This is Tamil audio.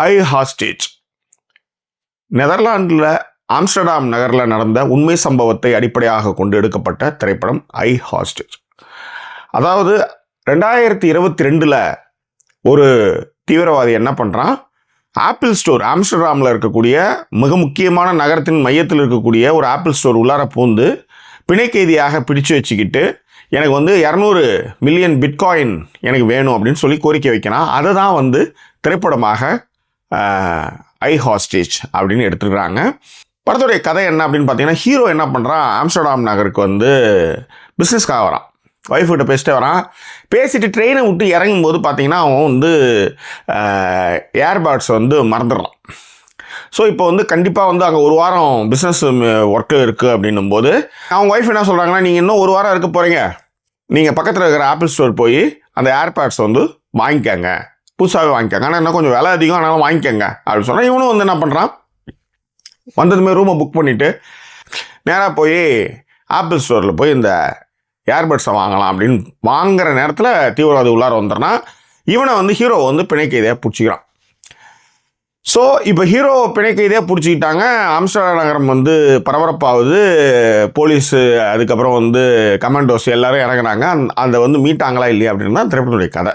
ஐ ஹாஸ்டேஜ். நெதர்லாண்டில் ஆம்ஸ்டர்டாம் நகரில் நடந்த உண்மை சம்பவத்தை அடிப்படையாக கொண்டு எடுக்கப்பட்ட திரைப்படம் ஐ ஹாஸ்டேஜ். அதாவது 2022 ஒரு தீவிரவாதி என்ன பண்ணுறான், ஆப்பிள் ஸ்டோர், ஆம்ஸ்டர்டாமில் இருக்கக்கூடிய மிக முக்கியமான நகரத்தின் மையத்தில் இருக்கக்கூடிய ஒரு ஆப்பிள் ஸ்டோர் உள்ளார பூந்து பிணை கைதியாக பிடிச்சு வச்சுக்கிட்டு எனக்கு 200 மில்லியன் பிட்காயின் எனக்கு வேணும் அப்படின்னு சொல்லி கோரிக்கை வைக்கிறான். அதை தான் திரைப்படமாக ஐ ஹாஸ்டேஜ் அப்படின்னு எடுத்துக்கிறாங்க. படத்துடைய கதை என்ன அப்படின்னு பார்த்தீங்கன்னா, ஹீரோ என்ன பண்ணுறான், ஆம்ஸ்டர்டாம் நகருக்கு பிஸ்னஸ்க்காக வரான். ஒய்ஃப்கிட்ட பேசிட்டே வரான். பேசிட்டு ட்ரெயினை விட்டு இறங்கும்போது பார்த்தீங்கன்னா அவன் ஏர்பேட்ஸ் மறந்துடுறான். ஸோ இப்போ கண்டிப்பாக அங்கே ஒரு வாரம் பிஸ்னஸ் ஒர்க்கு இருக்குது அப்படின்னும் போது அவங்க ஒய்ஃப் என்ன சொல்கிறாங்கன்னா, நீங்கள் இன்னும் ஒரு வாரம் இருக்க போகிறீங்க, நீங்கள் பக்கத்தில் இருக்கிற ஆப்பிள் ஸ்டோர் போய் அந்த ஏர்பேட்ஸ் வாங்கிக்கங்க, புதுசாகவே வாங்கிக்கங்க, ஆனால் இன்னும் கொஞ்சம் விலை அதிகம், ஆனாலும் வாங்கிக்கங்க அப்படின்னு சொன்னால் இவனும் என்ன பண்ணுறான், வந்ததுமே ரூமை புக் பண்ணிவிட்டு நேராக போய் ஆப்பிள் ஸ்டோரில் போய் இந்த ஏர்பட்ஸை வாங்கலாம் அப்படின்னு வாங்குகிற நேரத்தில் தீவிரவாதி உள்ளார வந்துடுறனா இவனை ஹீரோ பிணை கைதியாக பிடிச்சிக்கிறான். ஸோ இப்போ ஹீரோ பிணை கைதியாக பிடிச்சிக்கிட்டாங்க. ஆம்ஸ்டர்டாம் நகரம் பரபரப்பாகுது. போலீஸு அதுக்கப்புறம் கமாண்டோஸ் எல்லாரும் இறங்குறாங்க. அந்த மீட்டாங்களா இல்லையா அப்படின்னு தான் திரைப்படத்துடைய கதை.